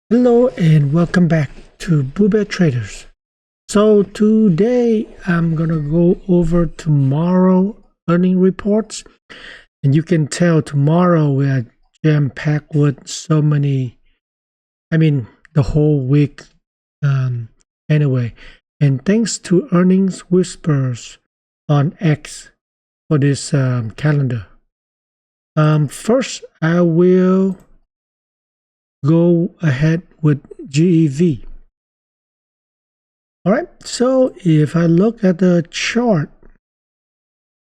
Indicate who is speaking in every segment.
Speaker 1: Hello and welcome back to Blue Bear Traders. So today I'm gonna go over tomorrow earning reports, and you can tell tomorrow we are jam-packed with so many. The whole week. Anyway, and thanks to Earnings Whispers on X for this calendar. First, I will go ahead with GEV. All right, so if I look at the chart,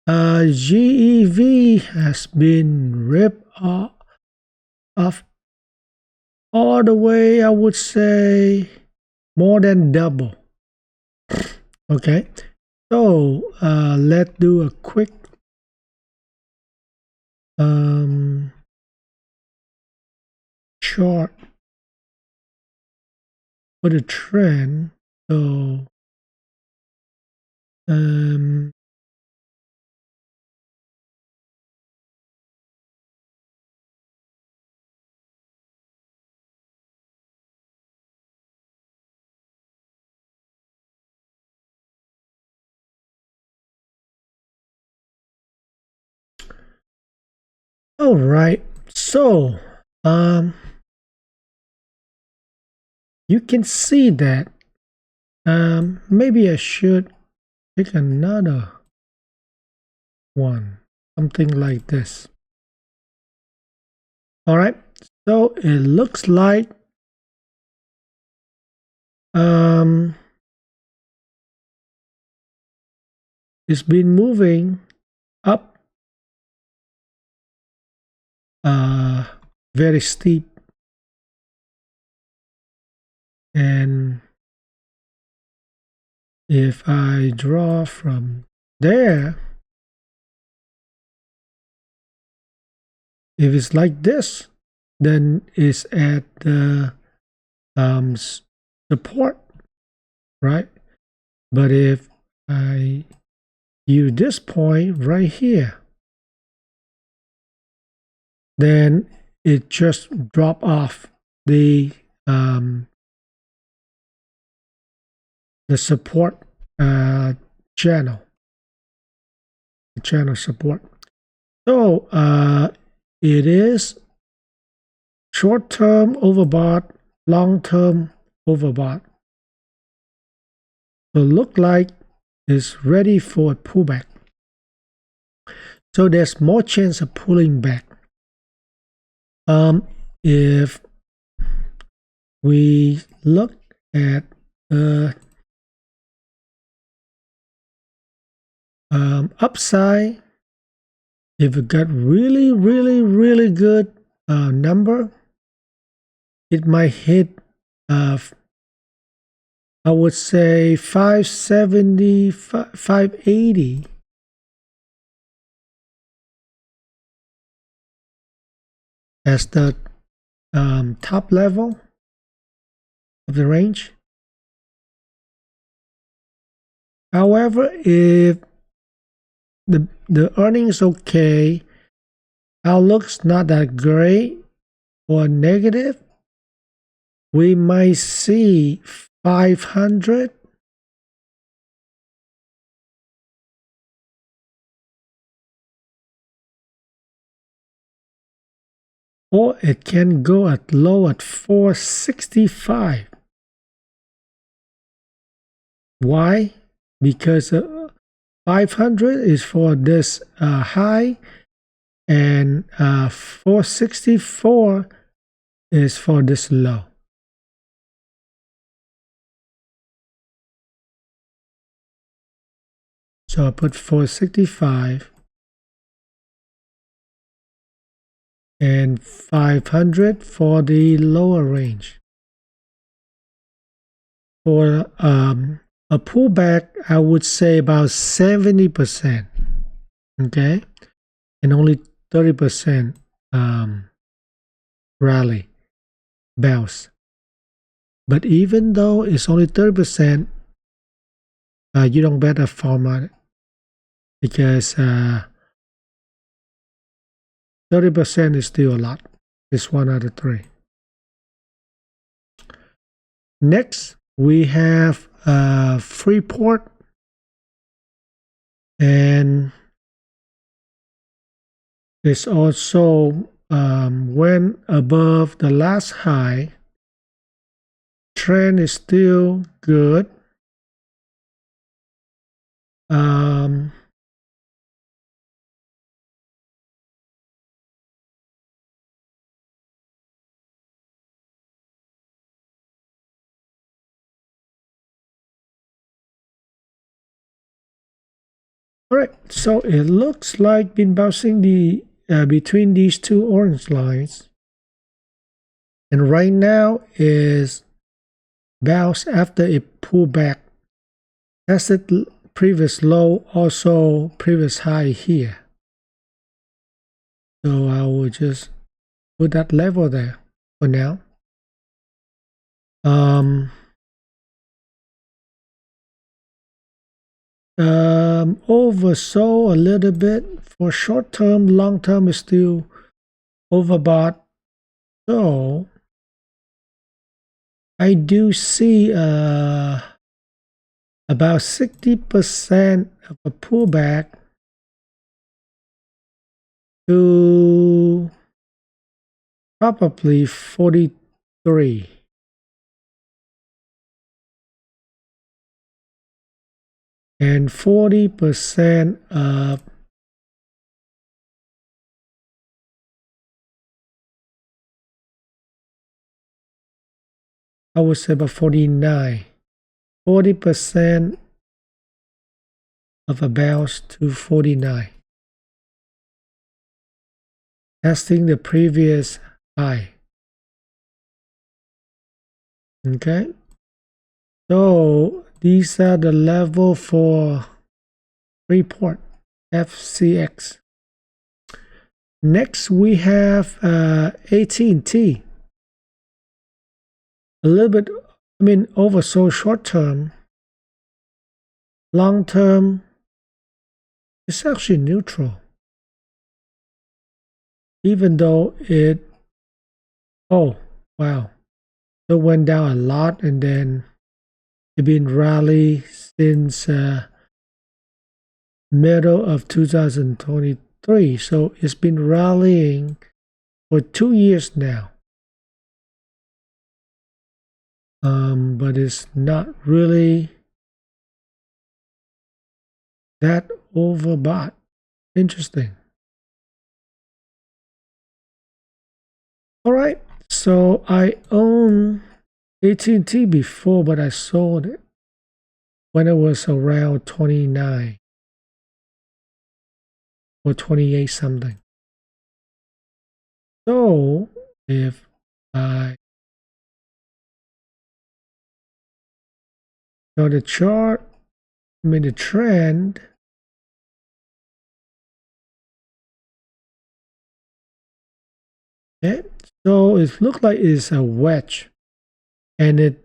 Speaker 1: GEV has been ripped off all the way, I would say more than double. Okay, so let's do a quick chart for the trend. So all right, so you can see that maybe I should pick another one, something like this. All right, so it looks like it's been moving up very steep, and if I draw from there, if it's like this, then it's at the support, right? But if I use this point right here, then it just drop off the support channel, the channel support. So it is short-term overbought, long-term overbought. So look like it's ready for a pullback. So there's more chance of pulling back. If we look at upside, if it got really good number, it might hit I would say 570, 580. As the top level of the range. However, if the earnings okay, outlook's not that great or negative, we might see 500. Or it can go at low at 465. Why? Because 500 is for this high, and 464 is for this low. So I put 465 and 500 for the lower range. For a pullback, I would say about 70%, okay, and only 30% rally, bounce. But even though it's only 30%, you don't bet a farm on it, because 30% is still a lot. It's 1 out of 3. Next, we have Freeport, and it's also went above the last high. Trend is still good. All right, so it looks like been bouncing the between these two orange lines, and right now is bounce after it pulled back. Tested previous low, also previous high here. So I will just put that level there for now. Oversold a little bit for short term. Long term is still overbought. So I do see about 60% of a pullback to probably 43. And 40% of I would say about 49. 40% of a bounce to 49. Testing the previous high. Okay. So these are the level for Freeport, FCX. Next we have AT&T. A little bit, oversold short term. Long term, it's actually neutral. Even though it, oh wow, it went down a lot, and then it's been rally since middle of 2023. So it's been rallying for 2 years now. But it's not really that overbought. Interesting. All right, so I own AT&T before, but I sold it when it was around 29 or 28 something. So if I show the chart, the trend, okay, so it looked like it's a wedge, and it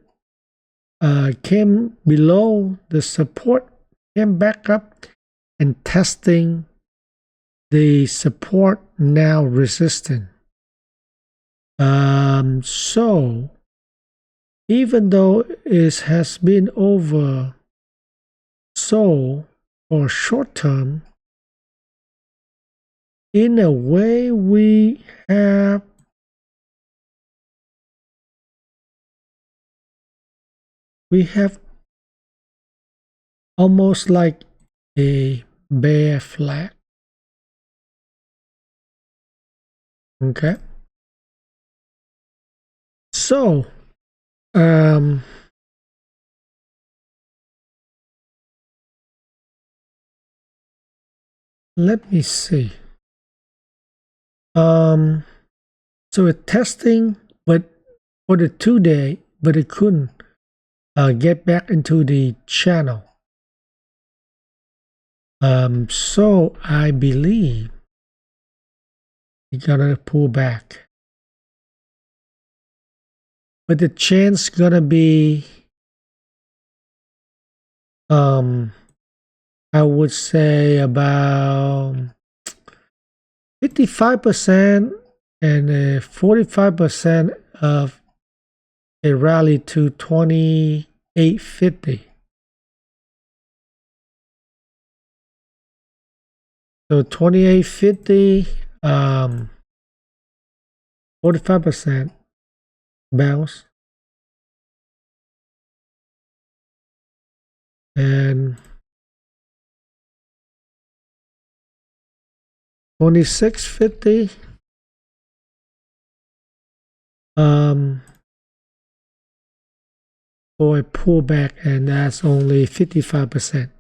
Speaker 1: came below the support, came back up, and testing the support, now resistant. So even though it has been over sold for short term, in a way we have almost like a bear flag. Okay, so let me see. So it's testing, but for the 2-day, but it couldn't get back into the channel. So I believe it's gonna pull back, but the chance gonna be I would say about 55% and 45% of it rallied to 28.50. So 28.50, 45% bounce. And 26.50, for a pullback, and that's only 55%.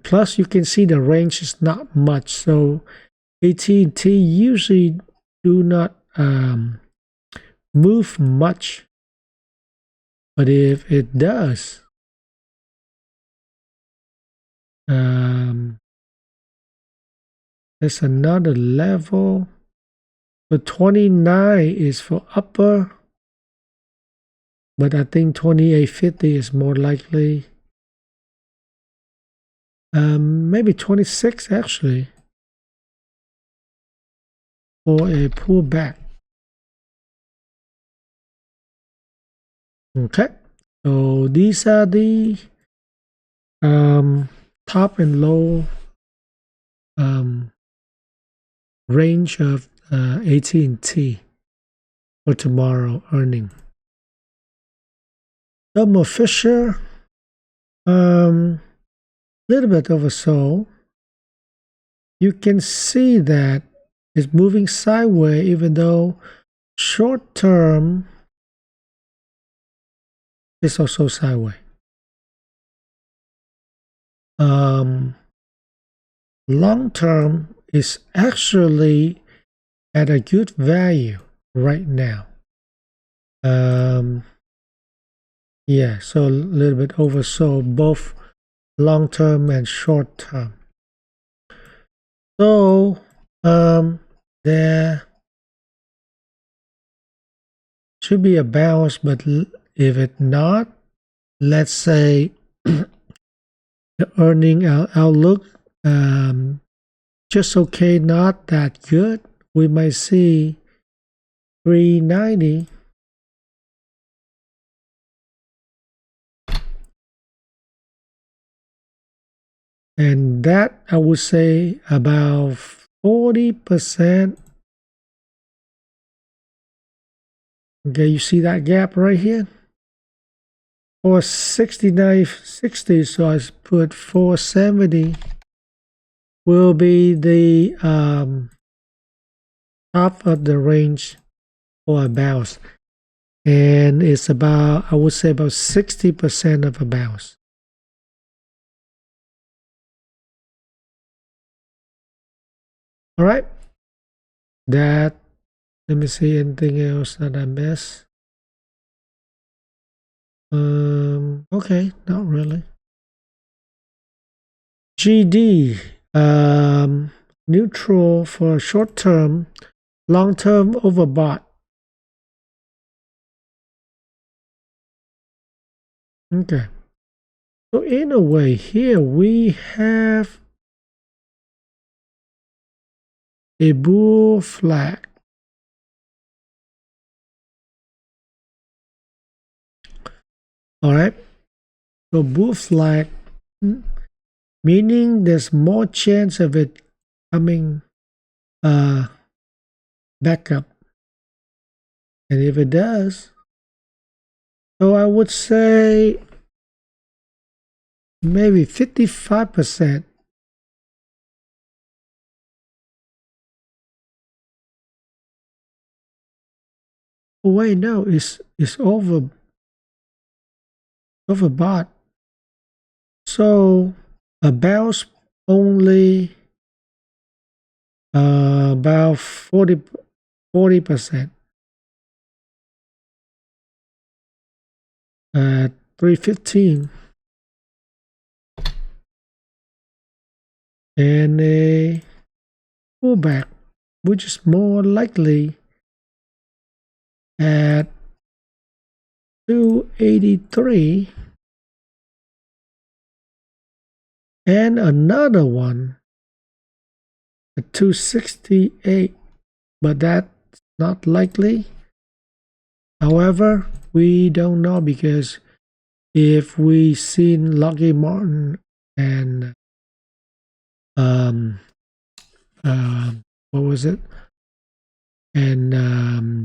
Speaker 1: Plus, you can see the range is not much. So AT&T usually do not move much, but if it does, there's another level. So 29 is for upper, but I think 28.50 is more likely. Maybe 26 actually for a pullback. Okay, so these are the top and low range of AT&T for tomorrow earning. Thermo Fisher, little bit oversold. You can see that it's moving sideways, even though short term is also sideways. Long term is actually at a good value right now. Yeah, so a little bit oversold, both long term and short term. So there should be a bounce, but if it not, let's say the earning outlook just okay, not that good, we might see 390. And that, I would say, about 40%. Okay, you see that gap right here? 469.60, so I put 470 will be the top of the range for a bounce. And it's about, I would say, about 60% of a bounce. All right, that, let me see anything else that I missed. Okay, not really. GD, neutral for short term, long term overbought. Okay, so in a way here we have a bull flag. All right, so bull flag, meaning there's more chance of it coming back up. And if it does, so I would say maybe 55%. Oh wait, no, it's overbought. So a bounce only about 40%. 315. And a pullback, which is more likely at 283, and another one at 268, but that's not likely. However, we don't know, because if we seen Lockheed Martin and what was it, and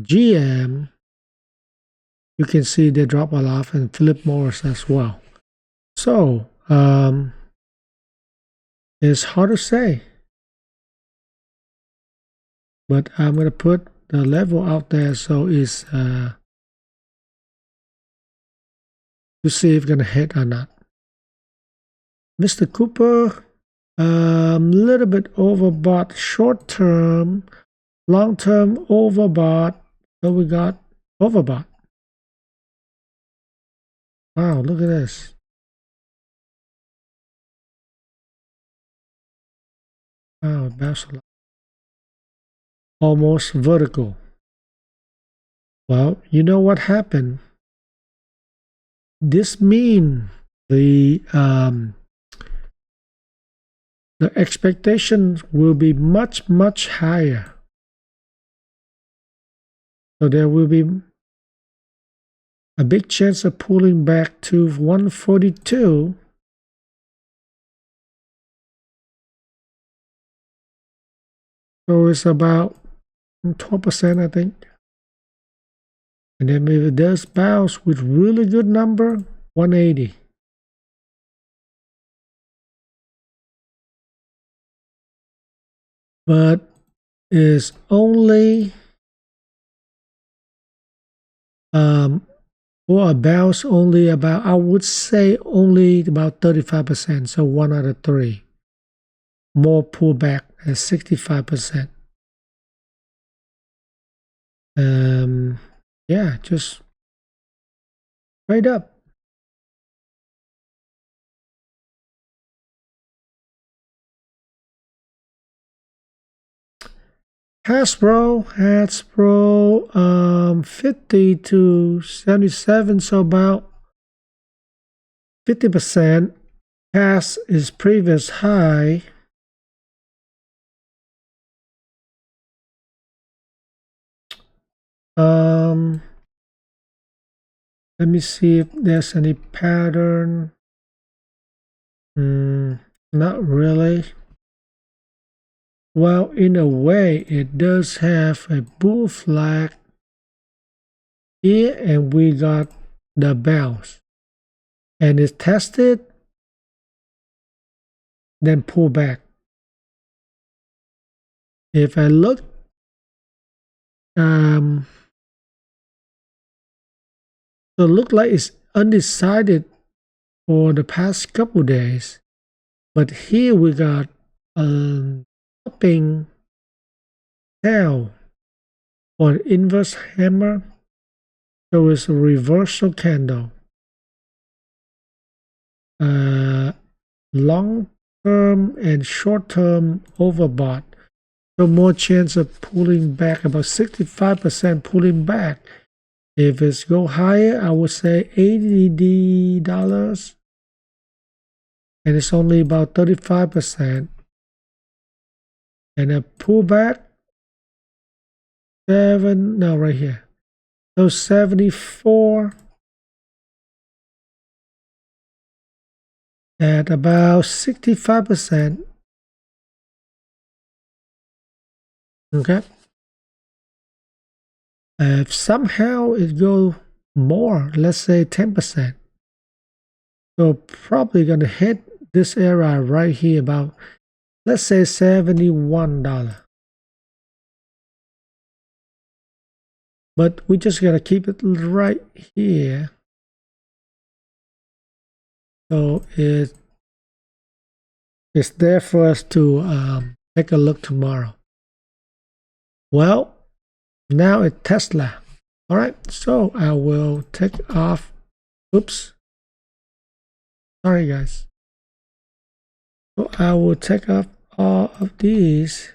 Speaker 1: GM, you can see they drop a lot, and Philip Morris as well. So it's hard to say, but I'm gonna put the level out there, so it's to see if it's gonna hit or not. Mr. Cooper, little bit overbought short term, long term overbought. So we got overbought. Wow, look at this. Wow, it bounced a lot. Almost vertical. Well, you know what happened? This means the expectations will be much, much higher. So there will be a big chance of pulling back to 142. So it's about 12%, I think. And then if it does bounce with really good number, 180. But is only for a bounce only about, I would say only about 35%, so 1 out of 3. More pullback at 65%. Yeah, just straight up. Hasbro, 50 to 77, so about 50% past its previous high. Let me see if there's any pattern. Not really. Well, in a way, it does have a bull flag here, and we got the bounce. And it's tested, then pull back. If I look, so it look like it's undecided for the past couple days. But here we got a topping tail or inverse hammer. So it's a reversal candle. Long term and short term overbought. So more chance of pulling back, about 65% pulling back. If it's go higher, I would say $80. And it's only about 35%. And a pullback, right here. So 74 at about 65%. Okay. If somehow it goes more, let's say 10%. So probably gonna hit this area right here, about, let's say $71. But we just gotta keep it right here. So it's there for us to take a look tomorrow. Well, now it's Tesla. All right, so I will take off. Oops. Sorry, guys. So I will take off all of these.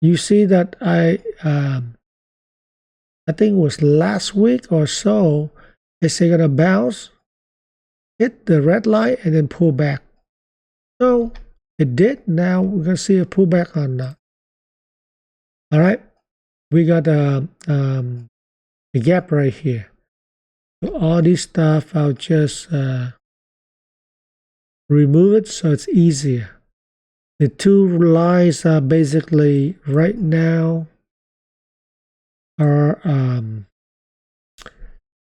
Speaker 1: You see that I think it was last week or so, it's gonna bounce, hit the red line, and then pull back. So it did. Now we're gonna see a pullback on that. All right. we got a gap right here. So all this stuff, I'll just remove it so it's easier. The two lines are basically right now are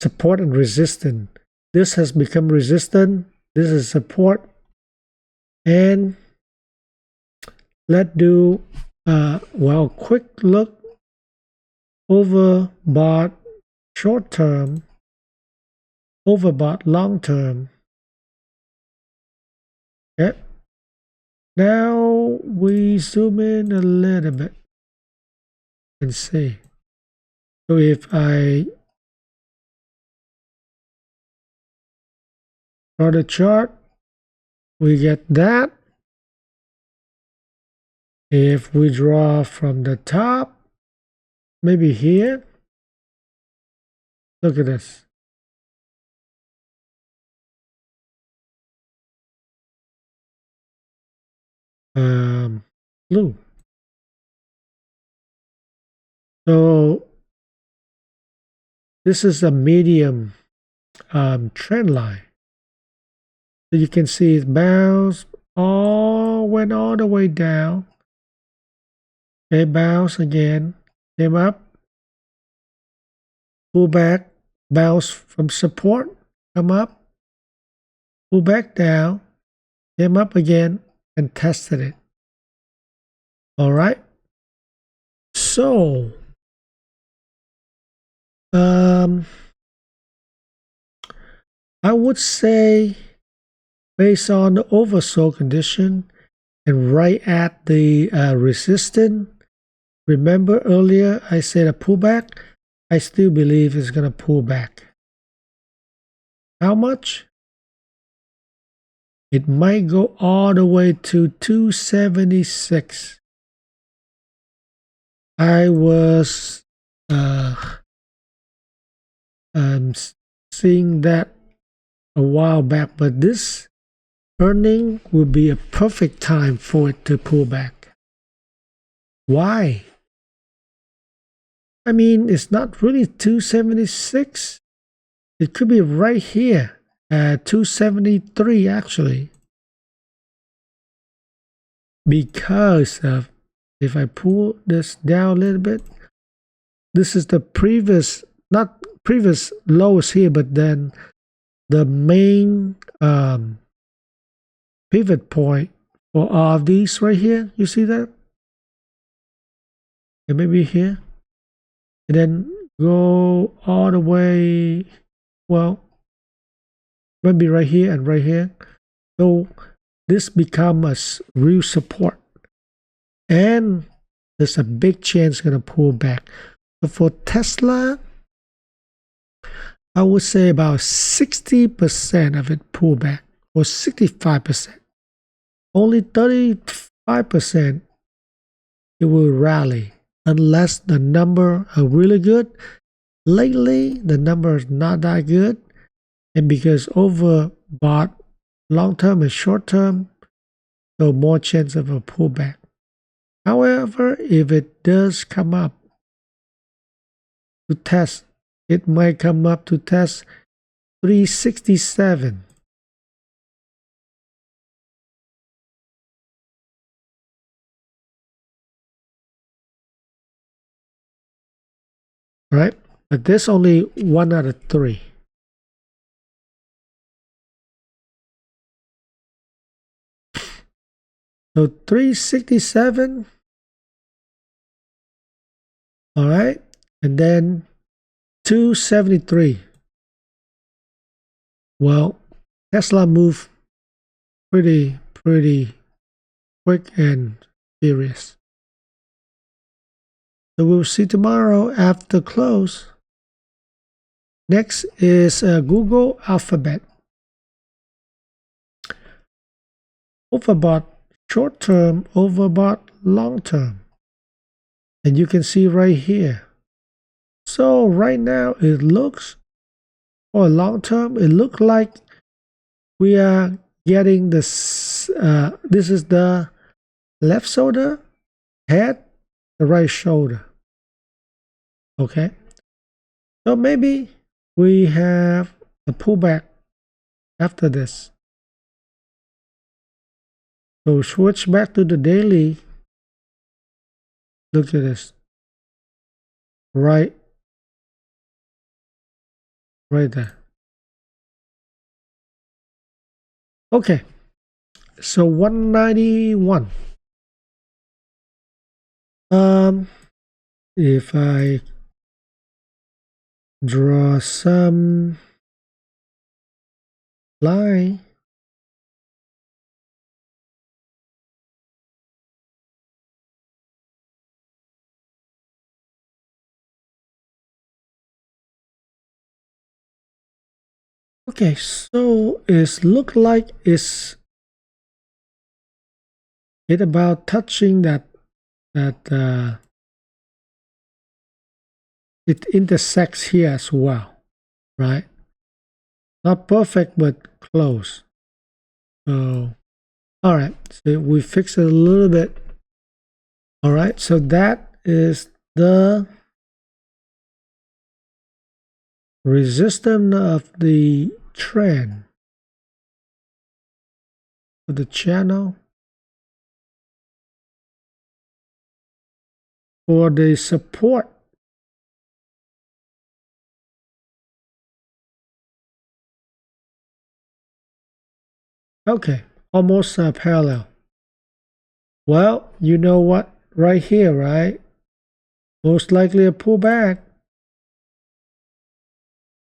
Speaker 1: support and resistance. This has become resistant. This is support. And let's do quick look overbought short term, overbought long term. Okay. Now we zoom in a little bit and see. So if I draw the chart, we get that. If we draw from the top, maybe here, look at this. Blue. So this is a medium trend line. So you can see it bounced went all the way down. Okay, bounce again, came up, pull back, bounce from support, come up, pull back down, came up again, and tested it. All right. So, I would say, based on the oversold condition and right at the resistance, remember earlier I said a pullback? I still believe it's going to pull back. How much? It might go all the way to 276. I was seeing that a while back, but this earning would be a perfect time for it to pull back. Why? I mean, it's not really 276. It could be right here at 273 actually. Because of, if I pull this down a little bit, this is the previous, not previous lowest here, but then the main pivot point for all of these right here. You see that? And maybe here. And then go all the way, well, maybe right here and right here. So this becomes a real support. And there's a big chance it's going to pull back. So for Tesla, I would say about 60% of it pull back, or 65%. Only 35% it will rally, unless the number are really good. Lately, the number is not that good, and because overbought long term and short term, so more chance of a pullback. However, if it does come up to test, it might come up to test 367. Right? But this only 1 out of 3. So 367. All right. And then 273. Well, Tesla moved pretty quick and furious. So we'll see tomorrow after close. Next is Google Alphabet. Overbought short term, overbought long term. And you can see right here. So right now it looks, for long term, it looks like we are getting this. This is the left shoulder, head, the right shoulder. Okay, so maybe we have a pullback after this. So switch back to the daily. Look at this. Right there. Okay, so 191. If I draw some line, okay, so it look like it's about touching that it intersects here as well, right? Not perfect, but close. So, all right, so we fix it a little bit. All right, so that is the resistance of the trend for the channel. For the support, okay, almost parallel. Well, you know what? Right here, right? Most likely a pullback.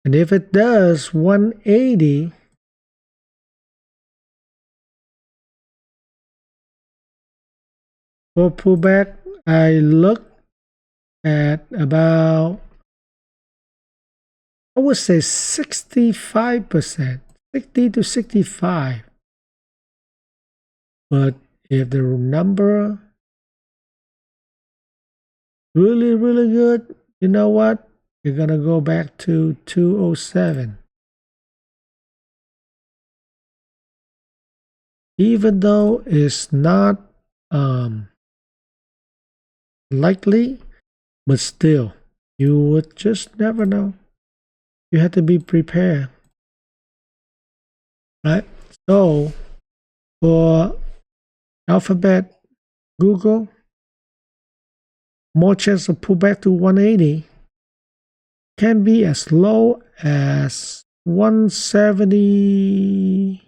Speaker 1: And if it does 180, for pullback, I look at about, I would say 65%, 60 to 65. But if the number really, really good, you know what? You're going to go back to 207. Even though it's not likely, but still, you would just never know. You have to be prepared, right? So for Alphabet, Google, more chance of pullback to 180, can be as low as 170.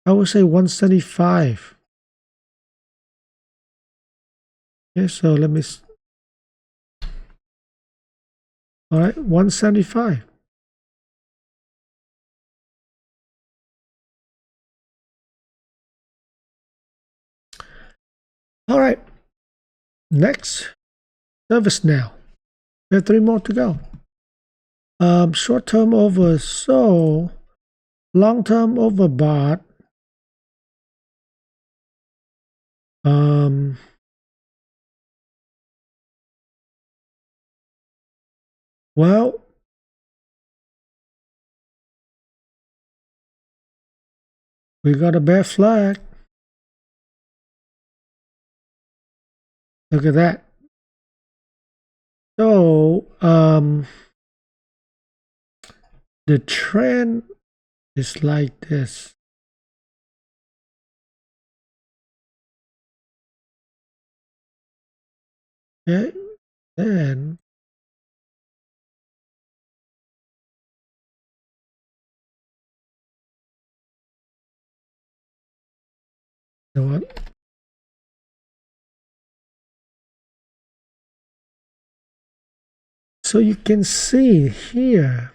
Speaker 1: I would say 175. Okay, so let me. All right, 175. All right, next, ServiceNow. We have 3 more to go. Short term over so, long term overbought. Well, we got a bear flag. Look at that. So, the trend is like this. Okay, then you know what? So you can see here,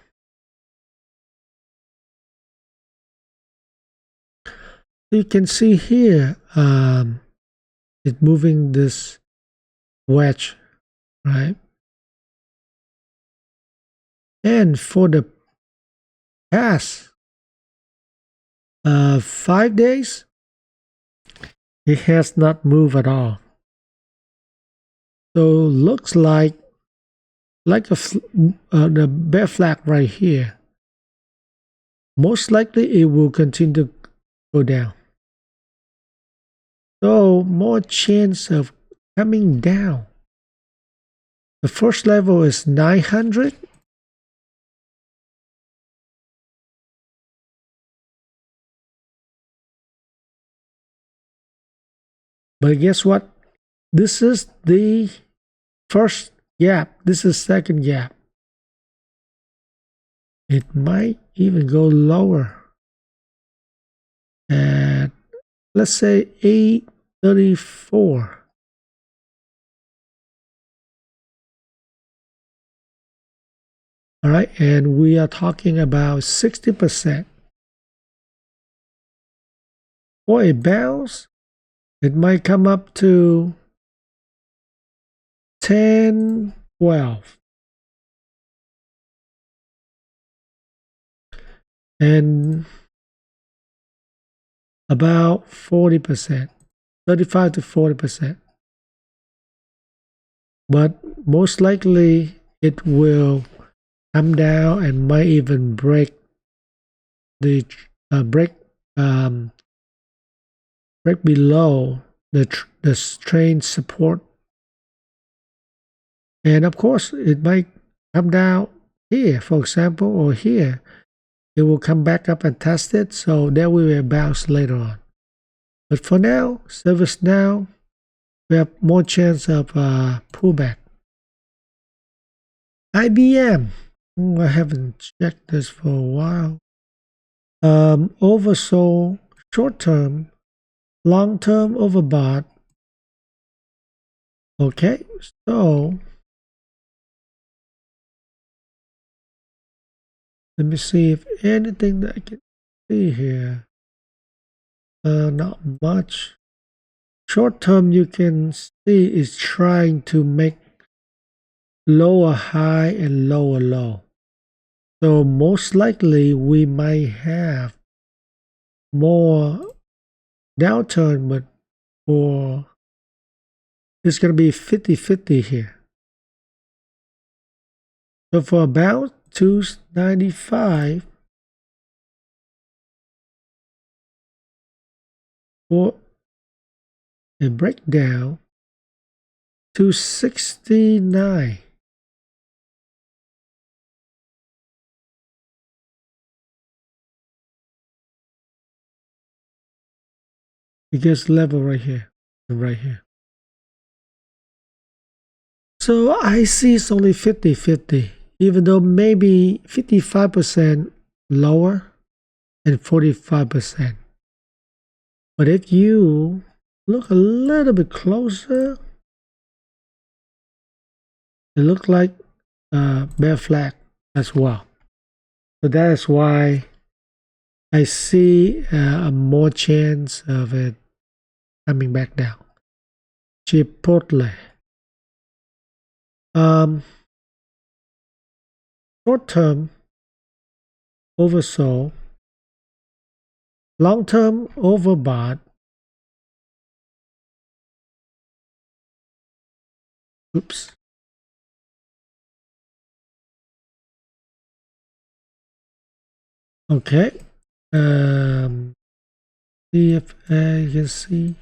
Speaker 1: it's moving this wedge, right? And for the past 5 days, it has not moved at all. So looks like the bear flag right here. Most likely it will continue to go down. So more chance of coming down. The first level is 900. But guess what? This is the first gap. This is second gap. It might even go lower at, let's say, 834. All right, and we are talking about 60%. For a bounce, it might come up to 10, 12. And about 40%, 35 to 40%. But most likely it will come down and might even break the break below the train support, and of course it might come down here, for example, or here. It will come back up and test it, so there will be a bounce later on. But for now, ServiceNow, we have more chance of pullback. IBM, I haven't checked this for a while. Oversold short term, long term overbought. Okay, so let me see if anything that I can see here. Not much. Short term, you can see is trying to make lower high and lower low. So most likely we might have more downturn, but for it's going to be 50-50 here. So for about 295, for a breakdown, 269. It gets level right here and right here. So I see it's only 50-50, even though maybe 55% lower and 45%. But if you look a little bit closer, it looks like bear flag as well. So that is why I see a more chance of it coming back down. Chipotle. Short term oversold, long term overbought. Oops. Okay. See if I can see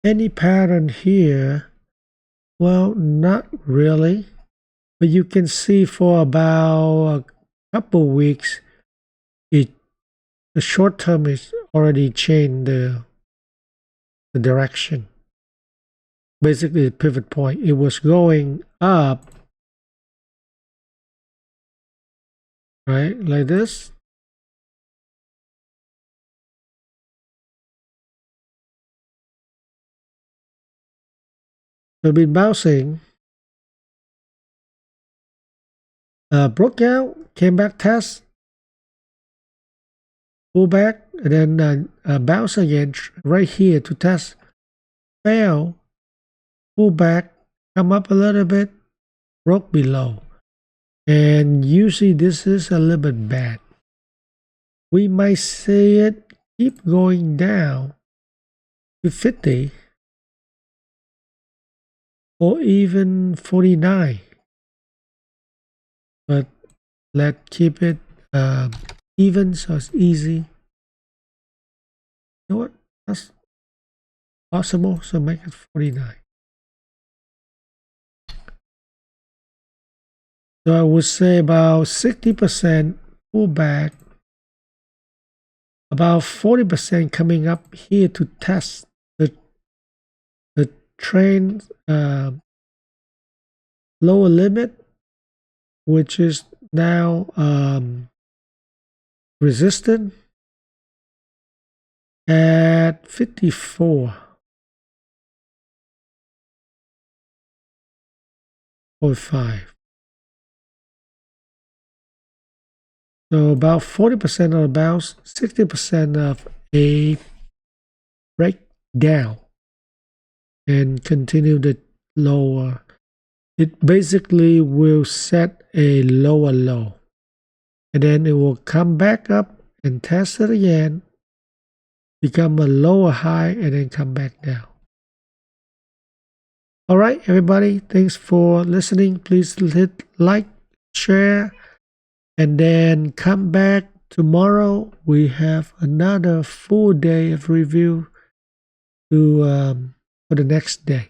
Speaker 1: any pattern here. Well, not really, but you can see for about a couple weeks, the short term is already changed the direction. Basically, the pivot point. It was going up, right, like this. So been bouncing, broke out, came back, test, pull back, and then bounce again right here to test, fail, pull back, come up a little bit, broke below. And usually this is a little bit bad. We might see it keep going down to 50 or even 49. But let's keep it even so it's easy. You know what? possible, so make it 49. So I would say about 60% pullback, about 40% coming up here to test the trend lower limit, which is now resistant at 54.5. So about 40% of the bounce, 60% of a breakdown, and continue the lower. It basically will set a lower low, and then it will come back up and test it again, become a lower high, and then come back down. All right, everybody, thanks for listening. Please hit like, share, and then come back tomorrow. We have another full day of review to for the next day.